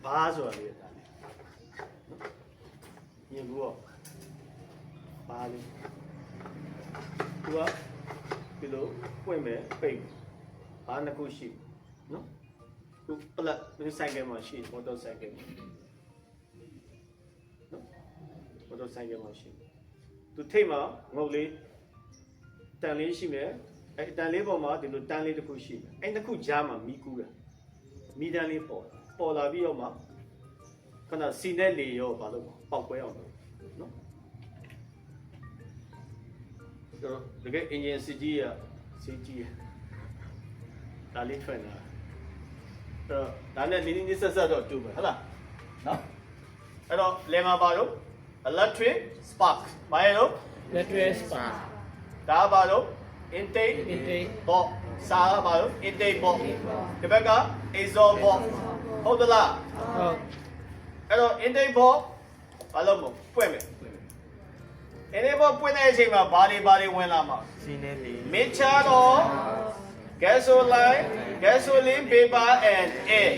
ဘာဆိုတာလေဒါညင်ဘူးရောဘာလဲသူကဒီလိုပွင့်မယ်ပိတ်ဘာနှစ်ခုရှိနော်သူပလက်ဒီဆိုင်ကမှာရှိမော်တော်ဆိုင်ကနော်မော်တော်ဆိုင်ကမှာရှိသူထိတ်မှာငုတ်လေးတန်လေးရှိမယ်အဲတန်လေးပေါ်မှာဒီလိုတန်လေးတစ်ခုရှိမယ်အဲနှစ်ခုကြားမှာမီးကူးတယ်မီးတန်းလေးပေါ်လာပြီးတော့မှခဏစီနဲ့လေရောဘာလို့ပေါက်ကွဲအောင်နော်တော့တကယ် engine စီကြီးဒါလေးထွက်လာတော့ဒါနဲ့နင်းဆက်တော့တူပဲဟုတ်လားနော်အဲ့တော့လေမှာပါတော့ electric spark ဘာလဲလို့ electric spark ဒါပါတော့ intake box စားပါတော့ intake box ဒီဘက်က exhaust box ဟုတ်သလားဟုတ်အဲ့တော့ intake box ဘာလို့မပွင့်မယ်intake box ပွင့်တဲ့အချိန်မှာဘာတွေဝင်လာမှာစီးနေလေ mixture of gasoline vapor and air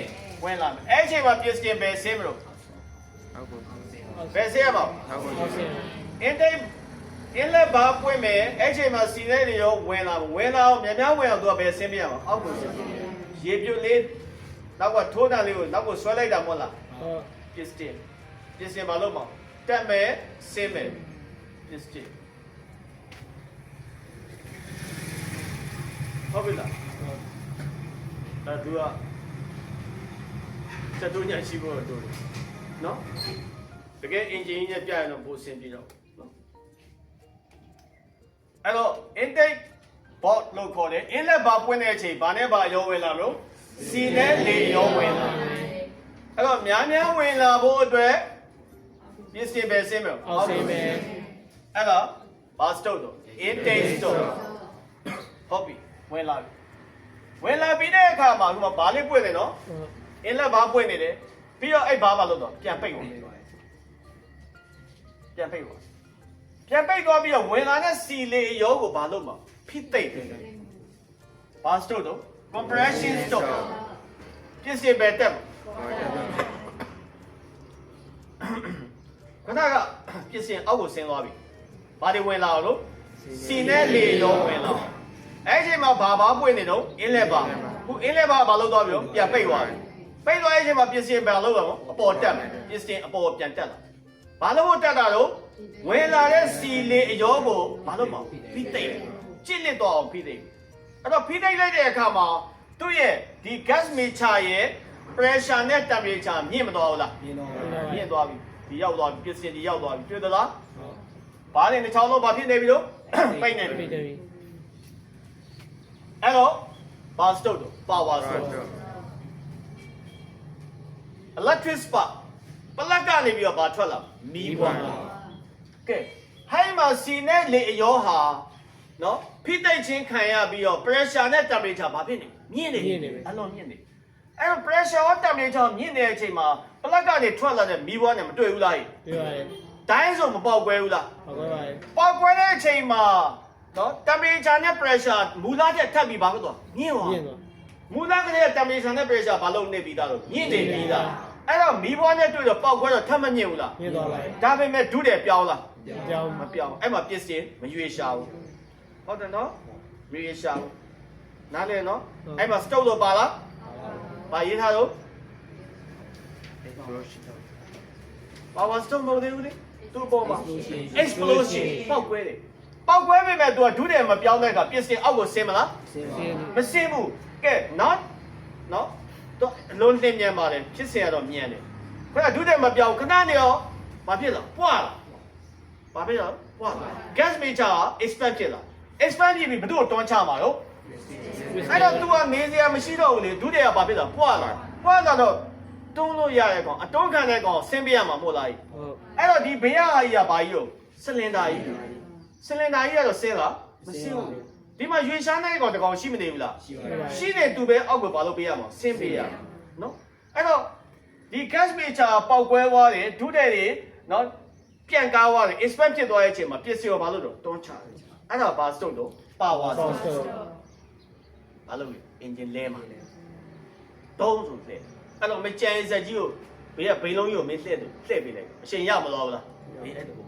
ဝင်လာမယ်အဲ့အချိန်မှာ piston ပဲဆင်းမလို့ပဲဆင်းရပါ့intake inlet ဘာပွင့်မယ်အဲ့ချိန်မှာစီနေတွေရောဝင်လာအောင်များဝင်အောင်သူကပဲဆင်းပြရမှာအောက်ကိုဆင်းရေပြုတ်လေးနောက်ကထိုးတန်လေးကိုနောက်ကိုဆွဲလိုက်တာမဟုတ်လားဟုတ် piston ဘာလို့မတက်မယ်ဆင်းမယ် piston ဟုတ်ပြီလားဒါသူကစက်တူညာရှိဖို့တော့နော်တကယ် engine ကြီးနဲ့ပြရရင်တော့ပိုဆင်းပြီးတော့နော်အဲ့တော့ intake box လို့ခေါ်တယ် inlet ဘာပွင့်တဲ့အချိန်ဘာနဲ့ဘာရောဝင်လာလို့စီနဲ့လေရောဝင်လာအဲ့တော့များဝင်လာဖို့အတွက် piston ပဲဆင်းမယ်အောက်ဆင်းမယ်အဲ့တော့ဘာ stop တော့ intake stop ဟုတ်ပြီဝင်လာပြီးတဲ့အခါမှာဒီမှာဘာလေးပွင့်နေနော်inlet ဘာပွင့်နေတယ်ပြီးတော့အဲ့ဘာလို့တော့ပြန်ပိတ်သွားပြန်ပိတ်သွားပြီးတော့ဝင်လာတဲ့စီလေရောကိုဘာလို့မဖိသိမ့်တယ်ဘာ stop တော့ compression stop ပြစ်စင်ပဲတက်ခဏကပြစ်စင်အောက်ကိုဆင်းသွားပြီဘာတွေဝင်လာအောင်လို့စီနဲ့လေရောဝင်လာအဲ့ဒီမှာဘာပွင့်နေတော့ inlet ဘာခု inlet ဘာလို့သွားပြီတော့ပြန်ပိတ်သွားတယ်ပိတ်သွားတဲ့အချိန်မှာပြစ်စင်ပဲလို့တော့အပေါ်တက်မယ်ပြစ်စင်အပေါ်ပြန်တက်လာဘာလို့တက်တာတော့ဝင်လာတဲ့စီလေအရောကိုဘာလို့မဖိသိမ့်ကြစ်လစ်တော့အောင်ဖိသိမ့်အဲ့တော့ဖိသိမ့်လိုက်တဲ့အခါမှာသူ့ရဲ့ဒီ gas meter ရဲ့ pressure နဲ့ temperature မြင့်မသွားဘူးလားမြင့်သွားပြီဒီရောက်သွားပြီပြစ်စင်ဒီရောက်သွားပြီတွေ့သလားဘာလဲတစ်ချောင်းလုံးဘာဖြစ်နေပြီလို့ပိတ်နေပြီအဲ့တော့ဘာ stop တော့ power stop electric spark ပလက်ကနေပြီးတော့ဘာထွက်လာမီးပွားလာကဲဟိုင်းမှာစီနဲ့လေအရောဟာနော်ဖိသိမ့်ချင်းခံရပြီးတော့ pressure နဲ့ temperature ဘာဖြစ်နေမြင့်နေအလွန်မြင့်နေအဲ့တော့ pressure နဲ့ temperature မြင့်နေတဲ့အချိန်မှာပလက်ကနေထွက်လာတဲ့မီးပွားနဲ့မတွေ့ဘူးလားတွေ့ပါတယ်တိုင်းဆိုမပေါက်ကွဲဘူးလားပေါက်ကွဲပါတယ်ပေါက်ကွဲတဲ့အချိန်မှာနော် temperature နဲ့ pressure မူသားတဲ့ထပ်ပြီးဘာဖြစ်သွားမြင့်သွားမူသားကလေးက temperature နဲ့ pressure ဘာလို့နေပြီးသားလို့မြင့်နေပြီးသားအဲ့တော့မီးပွားနဲ့တွေ့တော့ပေါက်ခွဲတော့ထပ်မမြင့်ဘူးလားမြင့်သွားပါတယ်ဒါပေမဲ့ဒုတယ်ပြောင်းလားပြောင်းမပြောင်းအဲ့မှာပြစ်စင်မရွေရှာဘူးဟုတ်တယ်နော်မရွေရှာဘူးနားလဲနော်အဲ့မှာ stop လို့ပါလားပါရေးထားတော့power stop မဟုတ်သေးဘူးလေသူ့ပေါ်မှာ explosion ပေါက်ကွဲတယ်ပေါက်ကွဲပေမဲ့ तू ကဒုတယ်မပြောင်းတဲ့အခါပြစ်စင်အောက်ကိုဆင်းမလားမဆင်းဘူးကဲနော်တော့လုံးနှင်းမြန်ပါတယ်ဖြစ်စင်ရတော့မြန်တယ်ခဏဒုတဲ့မပြောင်းခဏနေရောဘာဖြစ်လာပွားလာဘာဖြစ်လာပွားလာ gas meter expand ဖြစ်လာ expand ဖြစ်ပြီးဘယ်သူ့ကိုတွန်းချမှာတော့အဲ့တော့ तू ကနေစရာမရှိတော့ဘူးလေဒုတဲ့ကဘာဖြစ်လာပွားလာတော့တွန်းလို့ရတဲ့ကောင်အတွန်းခံတဲ့ကောင်ဆင်းပြရမှာမဟုတ်လားဟုတ်အဲ့တော့ဒီဘေးကကြီးကဘာကြီးရောစလင်ဒါကြီးကတော့ဆင်းလားမဆင်းဘူးဒီမှာရွေရှားတဲ့ကောင်တကောင်ရှိမနေဘူးလားရှိတယ်သူပဲအောက်ကိုဘာလို့ပေးရမှာဆင်းပေးရနော်အဲ့တော့ဒီ gas meter ပေါက်ကွဲသွားတယ်ဒုတဲ့တွေနော်ပြန်ကားသွားတယ် expand ဖြစ်သွားတဲ့အချိန်မှာပစ္စည်းရောဘာလို့တော့တွန်းချတယ်အဲ့ဒါဘာ stop တော့ power stop ဘာလို့လဲ engine လဲမှာတုံးဆိုတဲ့ အဲ့တော့မကြံစက်ကြီးကိုဘေးကဘိန်းလုံးကြီးကိုမင်းလှည့်ပေးလိုက်အရှင်ရမလို့လားအေးအဲ့ဒါနော်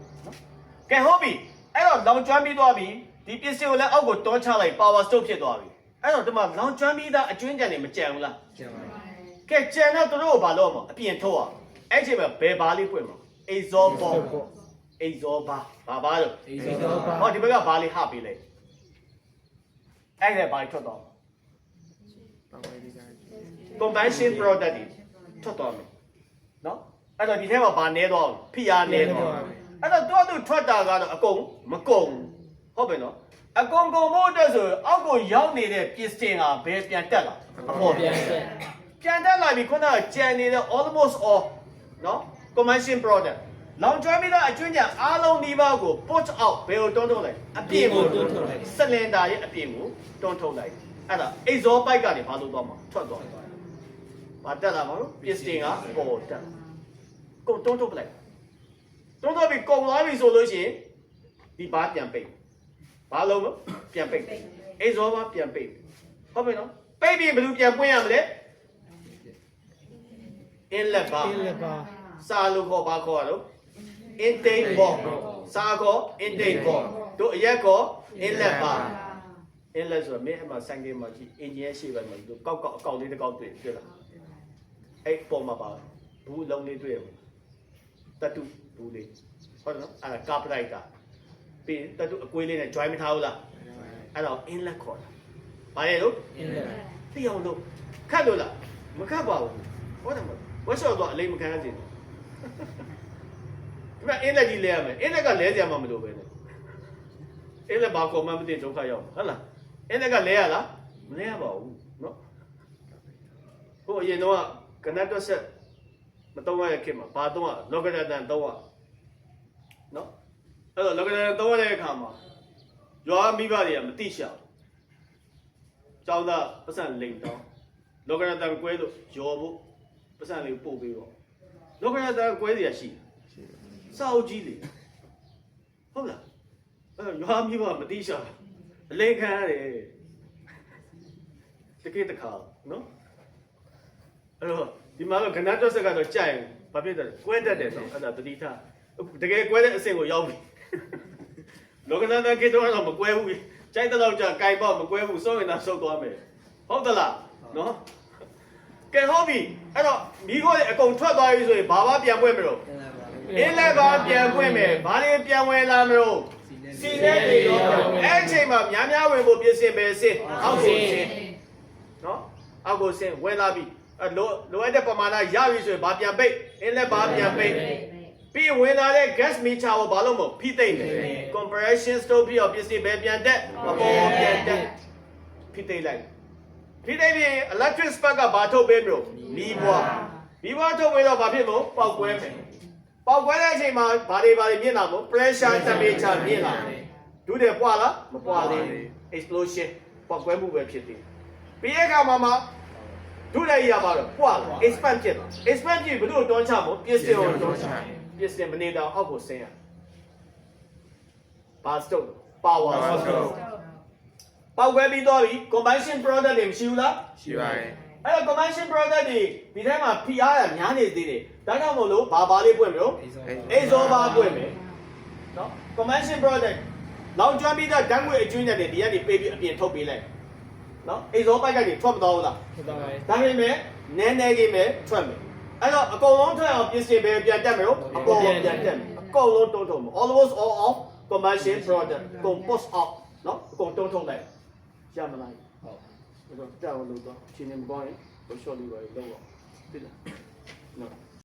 ကဲဟုတ်ပြီအဲ့တော့လောင်ကျွမ်းပြီးသွားပြီဒီပစ္စည်းကိုလည်းအောက်ကိုတွန်းချလိုက် power stove ဖြစ်သွားပြီအဲ့တော့ဒီမှာလောင်ကျွမ်းပြီးသားအကျွင်းကြံနေမကြံဘူးလားကြံပါကဲကြံတော့တို့ကိုဘာလို့မအပြင်ထုတ်အောင်အဲ့ချိန်မှာဘယ်ဘားလေးပွင့်မှာ exhaust valve exhaust bar ဘာလို့ exhaust bar ဟောဒီဘက်ကဘားလေးဟပေးလိုက်အဲ့ဒါဘာထွက်တော့ combustion product တွေထွက်သွားမယ်နော်အဲ့တော့ဒီထဲမှာဘာနေတော့ဖိအားနေတော့အဲ့တော့သူထွက်တာကတော့အကုန်မကုန်ဟုတ်ပြီနော်အကုန်ကုန်ဖို့အတွက်ဆိုအောက်ကိုရောက်နေတဲ့ piston ကဘယ်ပြန်တက်လာအပေါ်ပြန်တက်လာပြီခုနကကြံနေတဲ့ almost all နော် combustion product လောင်ကျွမ်းပြီးတော့အကျွင်းကြအားလုံးဒီဘက်ကို put out ဘယ်ကိုတွန်းထုတ်လိုက်အပြင်ကိုတွန်းထုတ်လိုက် cylinder ရဲ့အပြင်ကိုတွန်းထုတ်လိုက်အဲ့ဒါ exhaust pipe ကနေဘာလို့သွားမှာထွက်သွားတယ်ဘာတက်လာမလို့ piston ကပေါ်တက်ကုန်တွန်းထုတ်ပလိုက်တွန်းထုတ်ပြီးကုန်သွားပြီဆိုလို့ရှိရင်ဒီဘာပြန်ပိတ်ဘာလုံးလို့ပြန်ပိတ်exhaust ဘာပြန်ပိတ်ဟုတ်ပြီနော်ပိတ်ပြီးဘယ်လိုပြန်ပွင့်ရမလဲ inlet bar စာလို့ခေါ်ဘာခေါ်ရလို့ intake valve စာခေါ် intake valve တို့အရက်ခေါ် inlet bar inlet ဆိုတော့မင်းအမှဆိုင်ကမှာကြည့် engine ရှိပဲမှာတို့ကောက်အကောက်လေးတစ်ကောက်တွေ့လားအဲ့ပေါ်မှာပါဘူးလုံးလေးတွေ့ရမှာတတူဘူးလေးဟုတ်တယ်နော်အဲ့ဒါကာပလိုက်တာပြီးတတူအကွေးလေးနဲ့ join မထားဘူးလားအဲ့တော့ inlet ခေါ်တာဘာလဲလို့ inlet သိအောင်လို့ခတ်လို့လားမခတ်ပါဘူးဟုတ်တယ်မဟုတ်ဝက်ရှော့တော့အလိမ်မခံရစေဘူးဒီမှာ inlet ကြီးလဲရမယ် inlet ကလဲစရာမှမလိုပဲနဲ့ inlet ဘာကောမှမသိဒုက္ခရောက်ဟုတ်လား inlet ကလဲရလားမလဲရပါဘူးနော်ဟိုအရင်တော့ကနက်တော့ဆက်မတုံးရတဲ့ခေတ်မှာဘာတုံးရလောကရတန်တုံးရနော်အဲ့တော့လောကရတန်တုံးရတဲ့အခါမှာရွာမိဘတွေကမတိရှာကျောင်းသားပတ်စံလိမ်တောင်းလောကရတန်ကွဲလို့ရောဖို့ပတ်စံလေးပို့ပေးတော့လောကရတန်ကွဲစီရရှိစောက်ကြီးလေဟုတ်လားအဲ့ရွာမိဘမတိရှာအလိမ်ခံရတယ်တကယ်တခါနော်အဲ့တော့ဒီမှာတော့ကနတ်တော့ဆက်ကတော့ကြိုက်ဘာဖြစ်တယ်ကွဲတတ်တယ်နော်အဲ့ဒါတတိထတကယ်ကွဲတဲ့အဆင့်ကိုရောက်ပြီလောကနာတကေတော့မကွဲဘူးကြိုက်တော့ကြာကြိုင်ပေါ့မကွဲဘူးစိုးရင်တော့ဆုတ်သွားမယ်ဟုတ်သလားနော်ကဲဟုတ်ပြီအဲ့တော့မိခိုးတွေအကုန်ထွက်သွားပြီဆိုရင်ဘာပြန်ပွင့်မလို့အင်းလည်းဘာပြန်ပွင့်မယ်ဘာတွေပြန်ဝင်လာမလို့စီနဲ့တွေတော့အဲ့အချိန်မှာများဝင်ဖို့ပြင်ဆင်ပဲစင်အောက်ကိုစင်နော်အောက်ကိုစင်ဝင်လာပြီလိုအပ်တဲ့ပမာဏရပြီဆိုရင်ဘာပြန်ပိတ်အင်းလည်းဘာပြန်ပိတ်ပြီးဝင်လာတဲ့ gas meter ကိုဘာလို့မဖိသိမ့်လဲ compression stove ပြီးတော့ပစ္စည်းပဲပြန်တက်အပေါ်ပြန်တက်ဖိသိမ့်လိုက်ဖိသိမ့်ပြီး electric spark ကဘာထုတ်ပေးမလို့မီးပွားထုတ်ပြီးတော့ဘာဖြစ်လို့ပေါက်ကွဲမယ်ပေါက်ကွဲတဲ့အချိန်မှာဘာတွေမြင့်လာမို့ pressure temperature မြင့်လာဒုတယ်ပွားလားမပွားသေးဘူး explosion ပေါက်ကွဲမှုပဲဖြစ်သေးပြီးတဲ့အခါမှာဒုတယ်ရပါတော့ပွားလား expand ဖြစ်သွား expand ဖြစ်ဘယ်လိုတွန်းချမို့ piston ကိုတွန်းချpiston မနေတော့အောက်ကိုဆင်းရဘာ stove power stove ပေါက်ကွဲပြီးတော့ပြီ combustion product တွေမရှိဘူးလားရှိပါတယ်အဲ့တော့ combustion product တွေဒီထဲမှာ PR ကများနေသေးတယ်ဒါကြောင့်မို့လို့ဘာလေးပွင့်မလို့ exhaust bar ပွင့်မယ်နော် combustion product လောင်ကျွမ်းပြီးတော့ဓာတ်ငွေအကျွင်းတွေဒီကနေပေးပြီးအပြင်ထုတ်ပေးလိုက်နော် exhaust pipe ကနေထွက်မသွားဘူးလားထွက်သွားပါတယ်ဒါပေမဲ့နည်းနည်းလေးပဲထွက်မယ်အဲ့တော့အကုန်လုံးထွက်အောင်ပြင်ဆင်ပဲပြန်တက်မယ်လို့အပေါ်ပြန်တက်မယ်အကုန်လုံးတုံးထုံမယ် almost all of combustion product compost out နော်အကုန်တုံးထုံလိုက်ရမလားဟုတ်တော့တောင်းလို့တော့ချင်းနေမကောင်းရင်ဘယ်လျှော့လို့ပဲလောက်တော့သိလားနော်